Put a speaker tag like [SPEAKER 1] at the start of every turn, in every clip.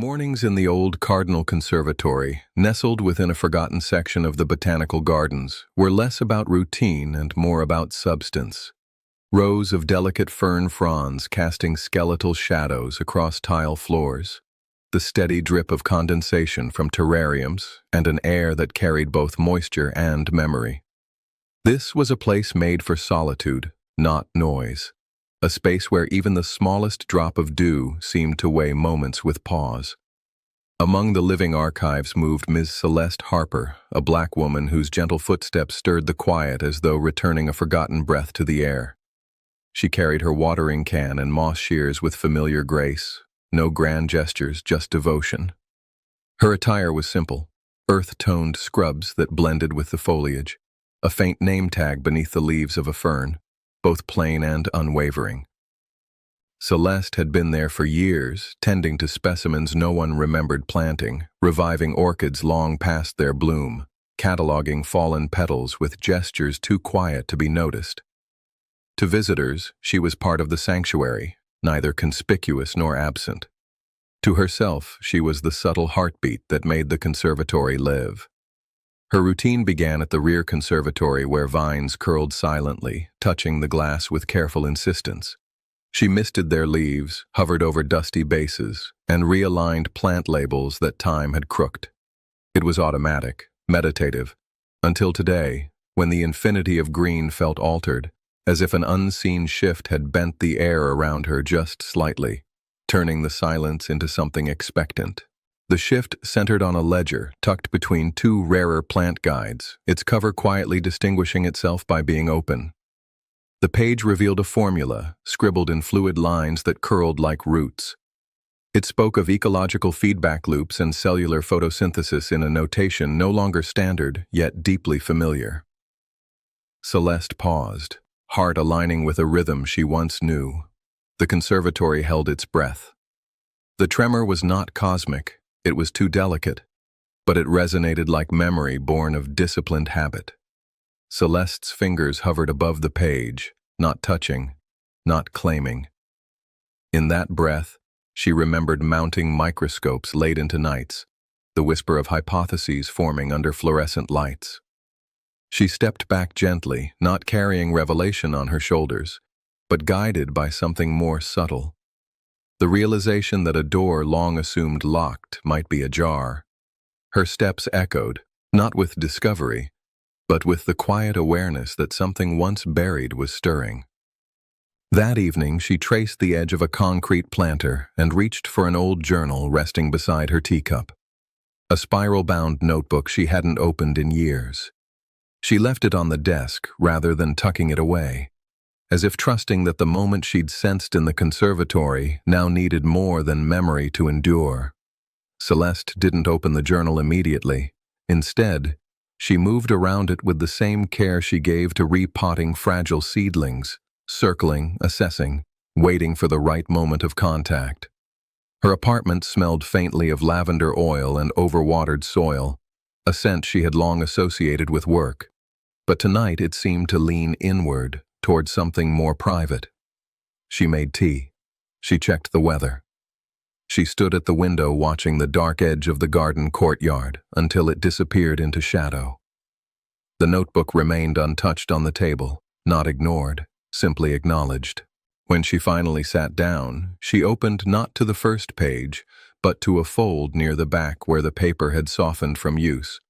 [SPEAKER 1] Mornings in the old Cardinal Conservatory, nestled within a forgotten section of the botanical gardens, were less about routine and more about substance. Rows of delicate fern fronds casting skeletal shadows across tile floors, the steady drip of condensation from terrariums, and an air that carried both moisture and memory. This was a place made for solitude, not noise. A space where even the smallest drop of dew seemed to weigh moments with pause. Among the living archives moved Ms. Celeste Harper, a black woman whose gentle footsteps stirred the quiet as though returning a forgotten breath to the air. She carried her watering can and moss shears with familiar grace, no grand gestures, just devotion. Her attire was simple, earth-toned scrubs that blended with the foliage, a faint name tag beneath the leaves of a fern, both plain and unwavering. Celeste had been there for years, tending to specimens no one remembered planting, reviving orchids long past their bloom, cataloging fallen petals with gestures too quiet to be noticed. To visitors, she was part of the sanctuary, neither conspicuous nor absent. To herself, she was the subtle heartbeat that made the conservatory live. Her routine began at the rear conservatory where vines curled silently, touching the glass with careful insistence. She misted their leaves, hovered over dusty bases, and realigned plant labels that time had crooked. It was automatic, meditative, until today, when the infinity of green felt altered, as if an unseen shift had bent the air around her just slightly, turning the silence into something expectant. The shift centered on a ledger tucked between two rarer plant guides, its cover quietly distinguishing itself by being open. The page revealed a formula, scribbled in fluid lines that curled like roots. It spoke of ecological feedback loops and cellular photosynthesis in a notation no longer standard, yet deeply familiar. Celeste paused, heart aligning with a rhythm she once knew. The conservatory held its breath. The tremor was not cosmic. It was too delicate, but it resonated like memory born of disciplined habit. Celeste's fingers hovered above the page, not touching, not claiming. In that breath, she remembered mounting microscopes late into nights, the whisper of hypotheses forming under fluorescent lights. She stepped back gently, not carrying revelation on her shoulders, but guided by something more subtle. The realization that a door long assumed locked might be ajar. Her steps echoed, not with discovery, but with the quiet awareness that something once buried was stirring. That evening, she traced the edge of a concrete planter and reached for an old journal resting beside her teacup. A spiral-bound notebook she hadn't opened in years. She left it on the desk rather than tucking it away, as if trusting that the moment she'd sensed in the conservatory now needed more than memory to endure. Celeste didn't open the journal immediately. Instead, she moved around it with the same care she gave to repotting fragile seedlings, circling, assessing, waiting for the right moment of contact. Her apartment smelled faintly of lavender oil and overwatered soil, a scent she had long associated with work. But tonight it seemed to lean inward, toward something more private. She made tea. She checked the weather. She stood at the window watching the dark edge of the garden courtyard until it disappeared into shadow. The notebook remained untouched on the table, not ignored, simply acknowledged. When she finally sat down, she opened not to the first page, but to a fold near the back where the paper had softened from use.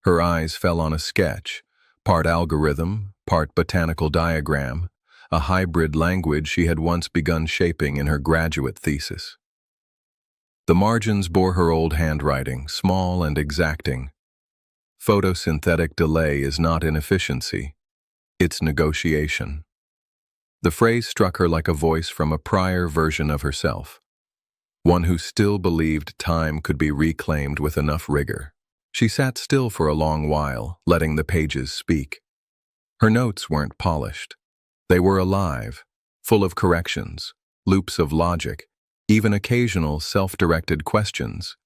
[SPEAKER 1] Her eyes fell on a sketch, part algorithm, part botanical diagram, a hybrid language she had once begun shaping in her graduate thesis. The margins bore her old handwriting, small and exacting. Photosynthetic delay is not inefficiency, it's negotiation. The phrase struck her like a voice from a prior version of herself, one who still believed time could be reclaimed with enough rigor. She sat still for a long while, letting the pages speak. Her notes weren't polished. They were alive, full of corrections, loops of logic, even occasional self-directed questions.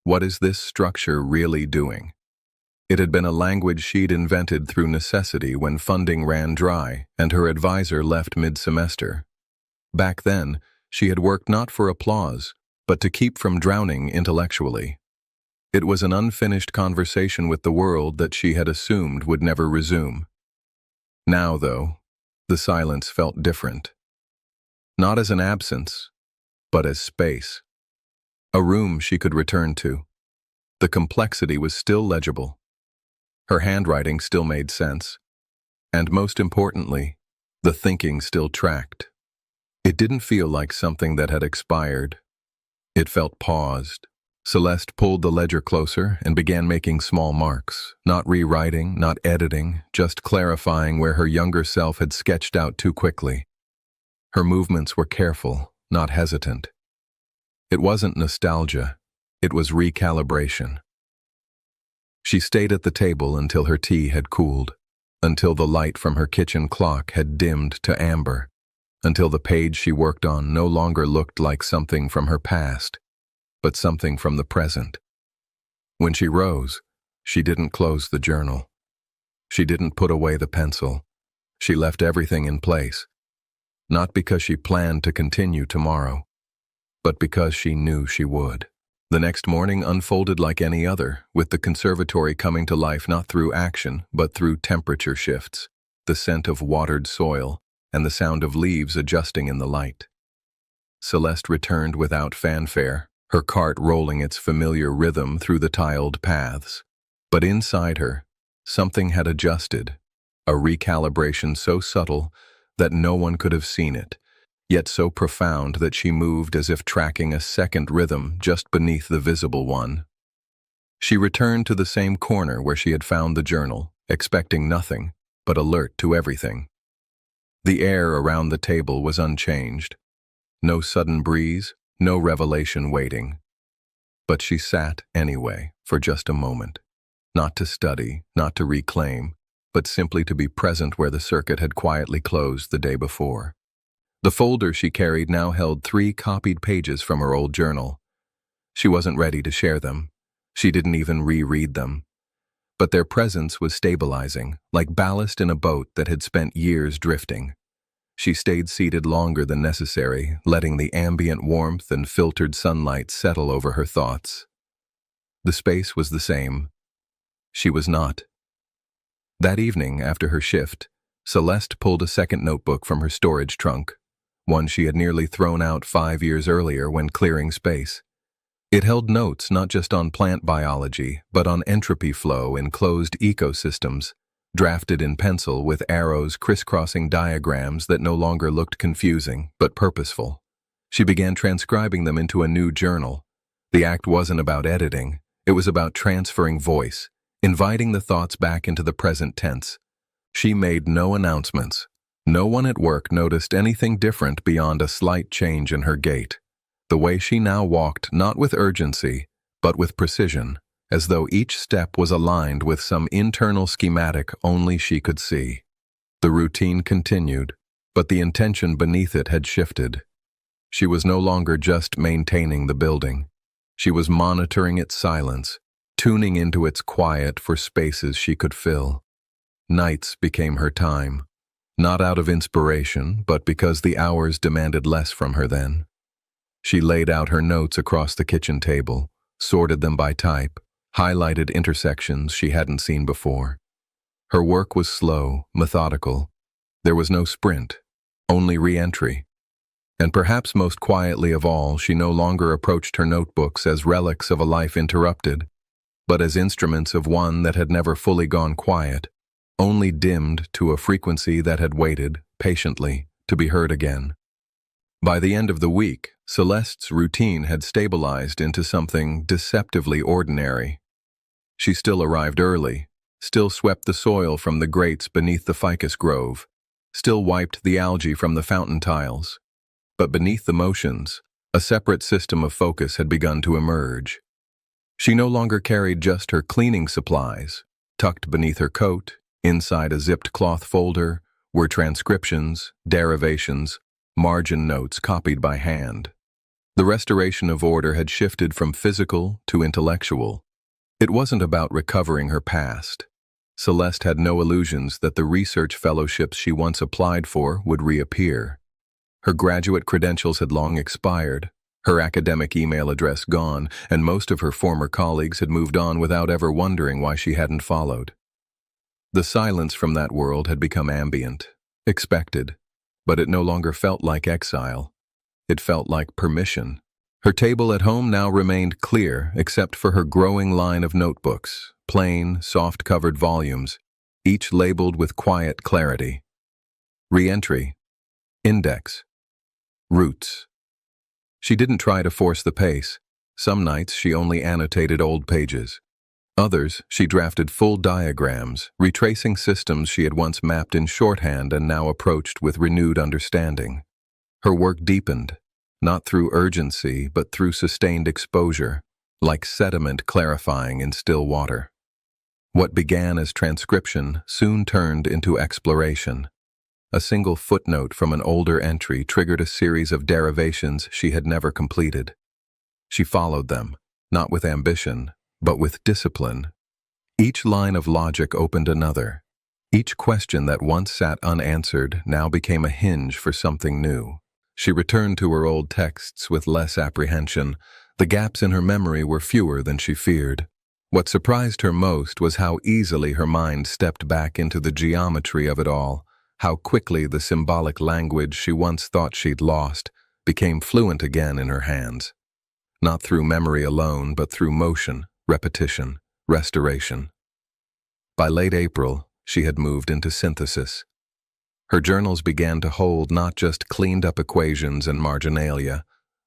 [SPEAKER 1] What is this structure really doing? It had been a language she'd invented through necessity when funding ran dry and her advisor left mid-semester. Back then, she had worked not for applause, but to keep from drowning intellectually. It was an unfinished conversation with the world that she had assumed would never resume. Now, though, the silence felt different. Not as an absence, but as space. A room she could return to. The complexity was still legible. Her handwriting still made sense. And most importantly, the thinking still tracked. It didn't feel like something that had expired. It felt paused. Celeste pulled the ledger closer and began making small marks, not rewriting, not editing, just clarifying where her younger self had sketched out too quickly. Her movements were careful, not hesitant. It wasn't nostalgia, it was recalibration. She stayed at the table until her tea had cooled, until the light from her kitchen clock had dimmed to amber, until the page she worked on no longer looked like something from her past, but something from the present. When she rose, she didn't close the journal. She didn't put away the pencil. She left everything in place, not because she planned to continue tomorrow, but because she knew she would. The next morning unfolded like any other, with the conservatory coming to life not through action, but through temperature shifts, the scent of watered soil, and the sound of leaves adjusting in the light. Celeste returned without fanfare, her cart rolling its familiar rhythm through the tiled paths. But inside her, something had adjusted, a recalibration so subtle that no one could have seen it, yet so profound that she moved as if tracking a second rhythm just beneath the visible one. She returned to the same corner where she had found the journal, expecting nothing, but alert to everything. The air around the table was unchanged. No sudden breeze, no revelation waiting. But she sat anyway, for just a moment. Not to study, not to reclaim, but simply to be present where the circuit had quietly closed the day before. The folder she carried now held 3 copied pages from her old journal. She wasn't ready to share them. She didn't even reread them. But their presence was stabilizing, like ballast in a boat that had spent years drifting. She stayed seated longer than necessary, letting the ambient warmth and filtered sunlight settle over her thoughts. The space was the same. She was not. That evening, after her shift, Celeste pulled a second notebook from her storage trunk, one she had nearly thrown out 5 years earlier when clearing space. It held notes not just on plant biology, but on entropy flow in closed ecosystems, drafted in pencil with arrows crisscrossing diagrams that no longer looked confusing, but purposeful. She began transcribing them into a new journal. The act wasn't about editing, it was about transferring voice, inviting the thoughts back into the present tense. She made no announcements. No one at work noticed anything different beyond a slight change in her gait. The way she now walked not with urgency, but with precision, as though each step was aligned with some internal schematic only she could see. The routine continued, but the intention beneath it had shifted. She was no longer just maintaining the building. She was monitoring its silence, tuning into its quiet for spaces she could fill. Nights became her time, not out of inspiration, but because the hours demanded less from her then. She laid out her notes across the kitchen table, sorted them by type, highlighted intersections she hadn't seen before. Her work was slow, methodical. There was no sprint, only re-entry. And perhaps most quietly of all, she no longer approached her notebooks as relics of a life interrupted, but as instruments of one that had never fully gone quiet, only dimmed to a frequency that had waited, patiently, to be heard again. By the end of the week, Celeste's routine had stabilized into something deceptively ordinary. She still arrived early, still swept the soil from the grates beneath the ficus grove, still wiped the algae from the fountain tiles. But beneath the motions, a separate system of focus had begun to emerge. She no longer carried just her cleaning supplies. Tucked beneath her coat, inside a zipped cloth folder, were transcriptions, derivations, margin notes copied by hand. The restoration of order had shifted from physical to intellectual. It wasn't about recovering her past. Celeste had no illusions that the research fellowships she once applied for would reappear. Her graduate credentials had long expired, Her academic email address gone, and most of her former colleagues had moved on without ever wondering why she hadn't followed. The silence from that world had become ambient, expected, but it no longer felt like exile. It felt like permission. Her table at home now remained clear except for her growing line of notebooks, plain, soft-covered volumes, each labeled with quiet clarity. Re-entry, index, roots. She didn't try to force the pace. Some nights she only annotated old pages. Others, she drafted full diagrams, retracing systems she had once mapped in shorthand and now approached with renewed understanding. Her work deepened, not through urgency, but through sustained exposure, like sediment clarifying in still water. What began as transcription soon turned into exploration. A single footnote from an older entry triggered a series of derivations she had never completed. She followed them, not with ambition, but with discipline. Each line of logic opened another. Each question that once sat unanswered now became a hinge for something new. She returned to her old texts with less apprehension. The gaps in her memory were fewer than she feared. What surprised her most was how easily her mind stepped back into the geometry of it all, how quickly the symbolic language she once thought she'd lost became fluent again in her hands. Not through memory alone, but through motion, repetition, restoration. By late April, she had moved into synthesis. Her journals began to hold not just cleaned-up equations and marginalia,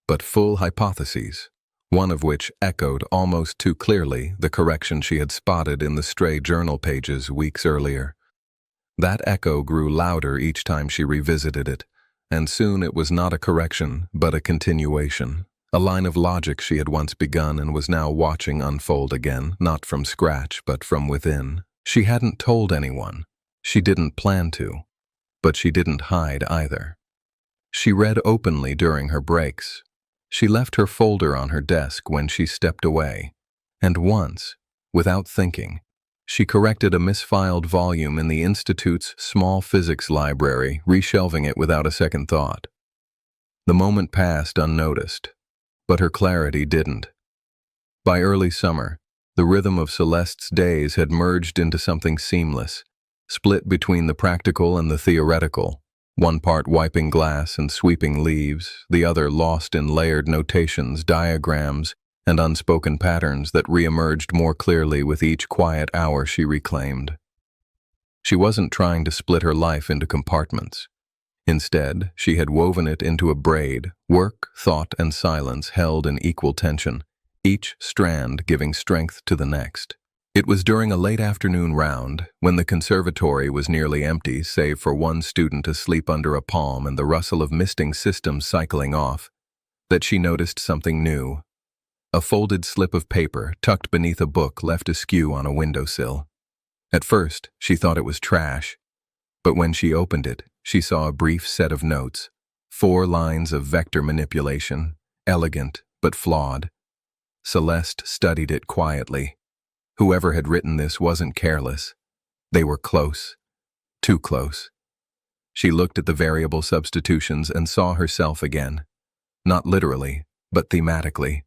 [SPEAKER 1] but full hypotheses, one of which echoed almost too clearly the correction she had spotted in the stray journal pages weeks earlier. That echo grew louder each time she revisited it, and soon it was not a correction, but a continuation, a line of logic she had once begun and was now watching unfold again, not from scratch, but from within. She hadn't told anyone. She didn't plan to. But she didn't hide either. She read openly during her breaks. She left her folder on her desk when she stepped away. And once, without thinking, she corrected a misfiled volume in the Institute's small physics library, reshelving it without a second thought. The moment passed unnoticed, but her clarity didn't. By early summer, the rhythm of Celeste's days had merged into something seamless, split between the practical and the theoretical, one part wiping glass and sweeping leaves, the other lost in layered notations, diagrams, and unspoken patterns that re-emerged more clearly with each quiet hour she reclaimed. She wasn't trying to split her life into compartments. Instead, she had woven it into a braid, work, thought, and silence held in equal tension, each strand giving strength to the next. It was during a late afternoon round, when the conservatory was nearly empty save for one student asleep under a palm and the rustle of misting systems cycling off, that she noticed something new. A folded slip of paper tucked beneath a book left askew on a windowsill. At first, she thought it was trash, but when she opened it, she saw a brief set of notes, 4 lines of vector manipulation, elegant but flawed. Celeste studied it quietly. Whoever had written this wasn't careless. They were close. Too close. She looked at the variable substitutions and saw herself again. Not literally, but thematically.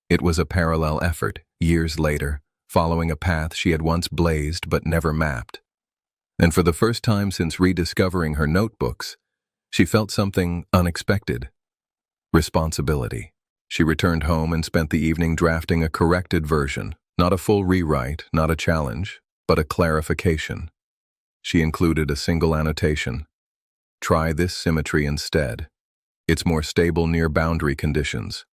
[SPEAKER 1] It was a parallel effort, years later, following a path she had once blazed but never mapped. And for the first time since rediscovering her notebooks, she felt something unexpected. Responsibility. She returned home and spent the evening drafting a corrected version. Not a full rewrite, not a challenge, but a clarification. She included a single annotation. Try this symmetry instead. It's more stable near boundary conditions.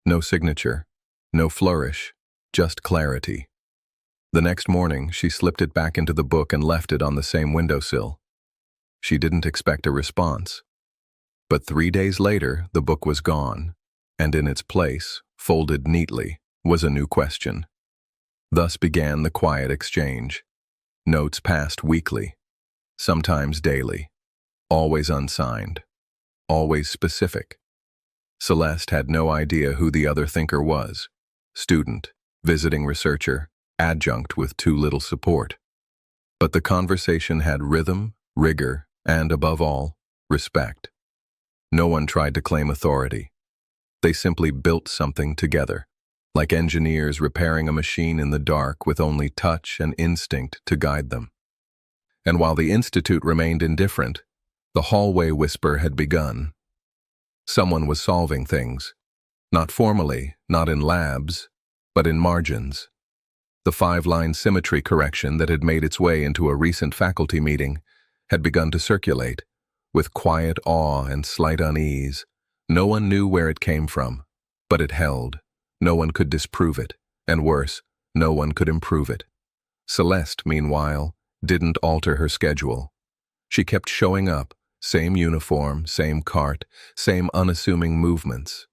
[SPEAKER 1] No signature, no flourish, just clarity. The next morning, she slipped it back into the book and left it on the same windowsill. She didn't expect a response. But 3 days later, the book was gone, and in its place, folded neatly, was a new question. Thus began the quiet exchange. Notes passed weekly, sometimes daily, always unsigned, always specific. Celeste had no idea who the other thinker was. Student, visiting researcher, adjunct with too little support. But the conversation had rhythm, rigor, and above all, respect. No one tried to claim authority. They simply built something together, like engineers repairing a machine in the dark with only touch and instinct to guide them. And while the institute remained indifferent, the hallway whisper had begun. Someone was solving things, not formally, not in labs, but in margins. The 5-line symmetry correction that had made its way into a recent faculty meeting had begun to circulate, with quiet awe and slight unease. No one knew where it came from, but it held. No one could disprove it, and worse, no one could improve it. Celeste, meanwhile, didn't alter her schedule. She kept showing up, same uniform, same cart, same unassuming movements.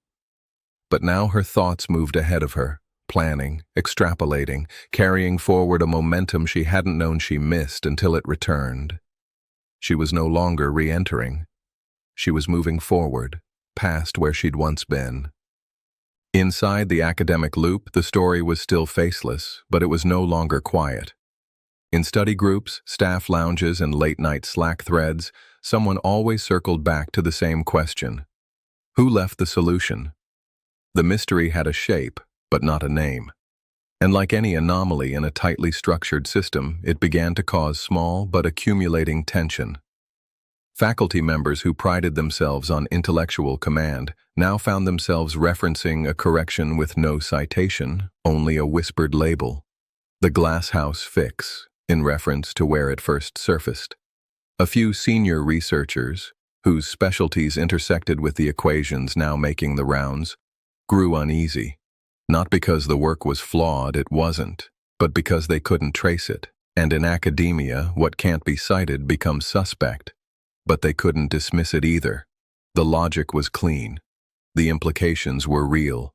[SPEAKER 1] But now her thoughts moved ahead of her, planning, extrapolating, carrying forward a momentum she hadn't known she missed until it returned. She was no longer re-entering. She was moving forward, past where she'd once been. Inside the academic loop, the story was still faceless, but it was no longer quiet. In study groups, staff lounges, and late-night Slack threads, someone always circled back to the same question. Who left the solution? The mystery had a shape, but not a name. And like any anomaly in a tightly structured system, it began to cause small but accumulating tension. Faculty members who prided themselves on intellectual command now found themselves referencing a correction with no citation, only a whispered label. The glasshouse fix, in reference to where it first surfaced. A few senior researchers, whose specialties intersected with the equations now making the rounds, grew uneasy. Not because the work was flawed, it wasn't, but because they couldn't trace it. And in academia, what can't be cited becomes suspect. But they couldn't dismiss it either. The logic was clean. The implications were real.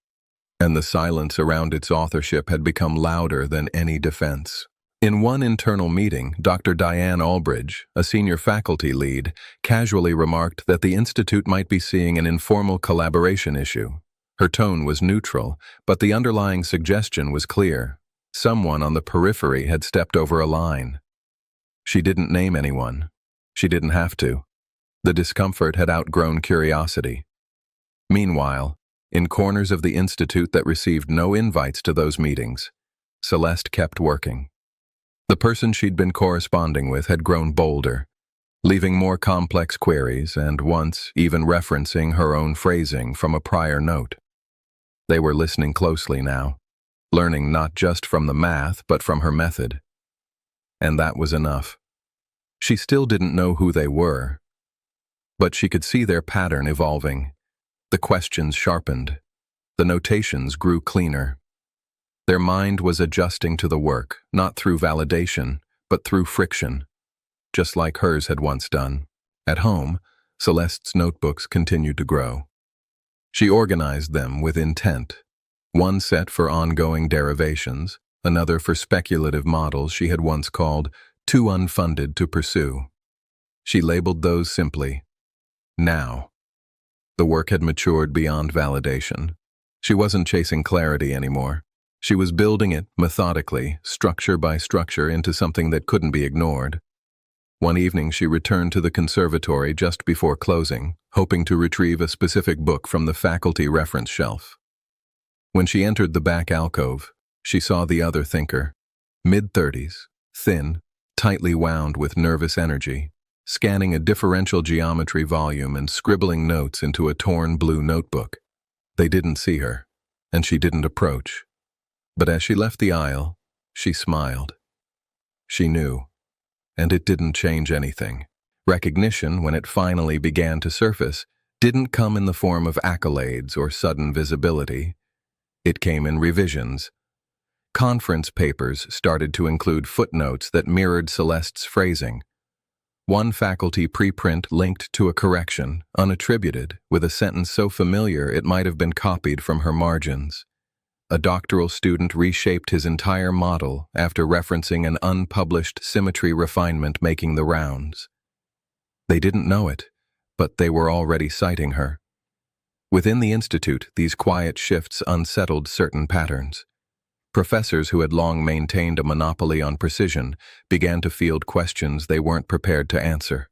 [SPEAKER 1] And the silence around its authorship had become louder than any defense. In one internal meeting, Dr. Diane Albridge, a senior faculty lead, casually remarked that the institute might be seeing an informal collaboration issue. Her tone was neutral, but the underlying suggestion was clear. Someone on the periphery had stepped over a line. She didn't name anyone. She didn't have to. The discomfort had outgrown curiosity. Meanwhile, in corners of the institute that received no invites to those meetings, Celeste kept working. The person she'd been corresponding with had grown bolder, leaving more complex queries and once even referencing her own phrasing from a prior note. They were listening closely now, learning not just from the math but from her method. And that was enough. She still didn't know who they were, but she could see their pattern evolving. The questions sharpened. The notations grew cleaner. Their mind was adjusting to the work, not through validation, but through friction, just like hers had once done. At home, Celeste's notebooks continued to grow. She organized them with intent. One set for ongoing derivations, another for speculative models she had once called too unfunded to pursue. She labeled those simply, now. The work had matured beyond validation. She wasn't chasing clarity anymore. She was building it methodically, structure by structure, into something that couldn't be ignored. One evening she returned to the conservatory just before closing, hoping to retrieve a specific book from the faculty reference shelf. When she entered the back alcove, she saw the other thinker, mid-30s, thin, tightly wound with nervous energy, scanning a differential geometry volume and scribbling notes into a torn blue notebook. They didn't see her, and she didn't approach. But as she left the aisle, she smiled. She knew, and it didn't change anything. Recognition, when it finally began to surface, didn't come in the form of accolades or sudden visibility. It came in revisions. Conference papers started to include footnotes that mirrored Celeste's phrasing. One faculty preprint linked to a correction, unattributed, with a sentence so familiar it might have been copied from her margins. A doctoral student reshaped his entire model after referencing an unpublished symmetry refinement making the rounds. They didn't know it, but they were already citing her. Within the institute, these quiet shifts unsettled certain patterns. Professors who had long maintained a monopoly on precision began to field questions they weren't prepared to answer.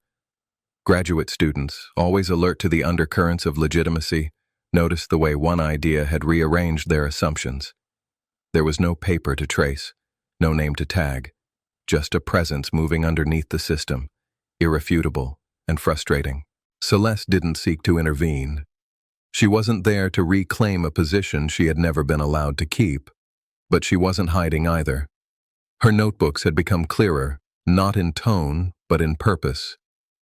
[SPEAKER 1] Graduate students, always alert to the undercurrents of legitimacy, noticed the way one idea had rearranged their assumptions. There was no paper to trace, no name to tag, just a presence moving underneath the system, irrefutable and frustrating. Celeste didn't seek to intervene. She wasn't there to reclaim a position she had never been allowed to keep, but she wasn't hiding either. Her notebooks had become clearer, not in tone, but in purpose.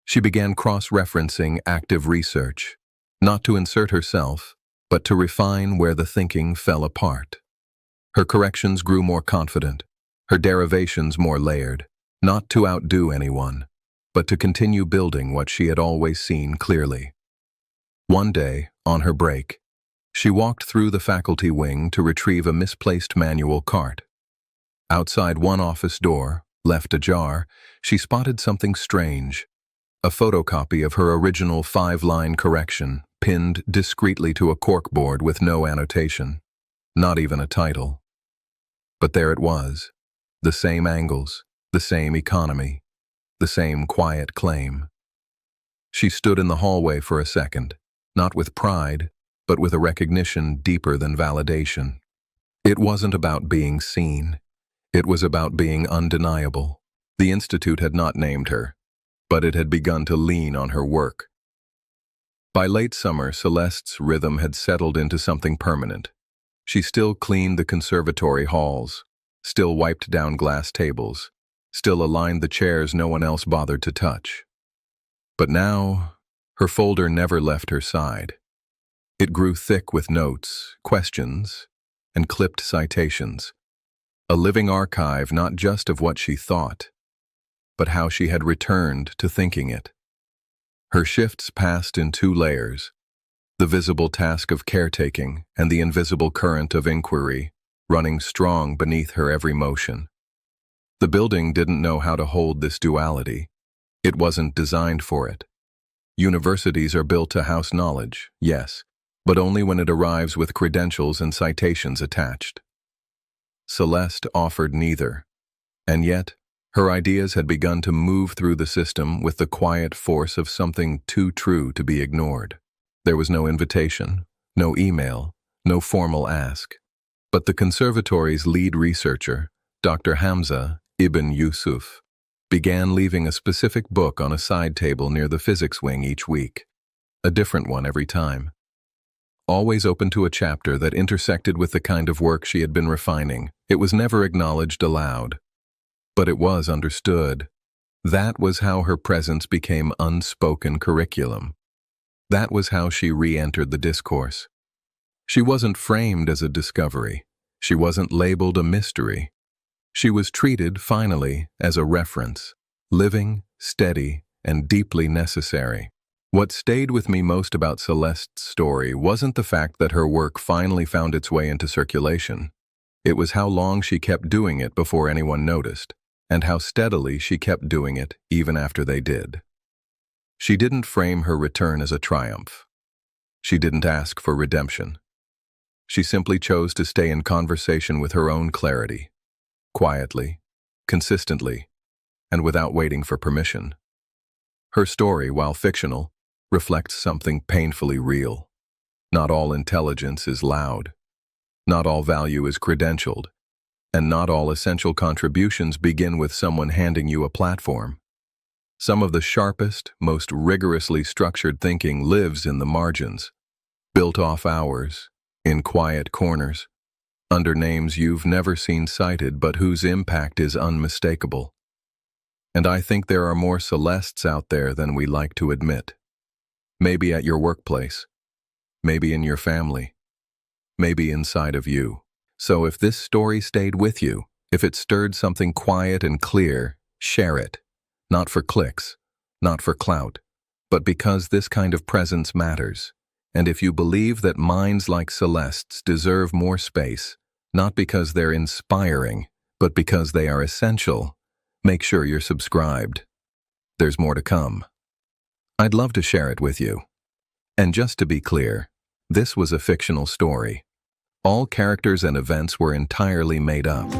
[SPEAKER 1] She began cross-referencing active research, not to insert herself, but to refine where the thinking fell apart. Her corrections grew more confident, her derivations more layered, not to outdo anyone, but to continue building what she had always seen clearly. One day, on her break, she walked through the faculty wing to retrieve a misplaced manual cart. Outside one office door, left ajar, she spotted something strange. A photocopy of her original 5-line correction, pinned discreetly to a corkboard with no annotation, not even a title. But there it was, the same angles, the same economy, the same quiet claim. She stood in the hallway for a second, not with pride, but with a recognition deeper than validation. It wasn't about being seen. It was about being undeniable. The Institute had not named her, but it had begun to lean on her work. By late summer, Celeste's rhythm had settled into something permanent. She still cleaned the conservatory halls, still wiped down glass tables, still aligned the chairs no one else bothered to touch. But now, her folder never left her side. It grew thick with notes, questions, and clipped citations. A living archive not just of what she thought, but how she had returned to thinking it. Her shifts passed in 2 layers, the visible task of caretaking and the invisible current of inquiry, running strong beneath her every motion. The building didn't know how to hold this duality. It wasn't designed for it. Universities are built to house knowledge, yes, but only when it arrives with credentials and citations attached. Celeste offered neither, and yet her ideas had begun to move through the system with the quiet force of something too true to be ignored. There was no invitation, no email, no formal ask, but the conservatory's lead researcher, Dr. Hamza Ibn Yusuf, began leaving a specific book on a side table near the physics wing each week, a different one every time. Always open to a chapter that intersected with the kind of work she had been refining. It was never acknowledged aloud, but it was understood. That was how her presence became unspoken curriculum. That was how she re-entered the discourse. She wasn't framed as a discovery. She wasn't labeled a mystery. She was treated, finally, as a reference, living, steady, and deeply necessary. What stayed with me most about Celeste's story wasn't the fact that her work finally found its way into circulation. It was how long she kept doing it before anyone noticed, and how steadily she kept doing it even after they did. She didn't frame her return as a triumph. She didn't ask for redemption. She simply chose to stay in conversation with her own clarity, quietly, consistently, and without waiting for permission. Her story, while fictional, reflects something painfully real. Not all intelligence is loud. Not all value is credentialed. And not all essential contributions begin with someone handing you a platform. Some of the sharpest, most rigorously structured thinking lives in the margins, built off hours, in quiet corners, under names you've never seen cited but whose impact is unmistakable. And I think there are more Celestes out there than we like to admit. Maybe at your workplace, maybe in your family, maybe inside of you. So if this story stayed with you, if it stirred something quiet and clear, share it. Not for clicks, not for clout, but because this kind of presence matters. And if you believe that minds like Celeste's deserve more space, not because they're inspiring, but because they are essential, make sure you're subscribed. There's more to come. I'd love to share it with you. And just to be clear, this was a fictional story. All characters and events were entirely made up.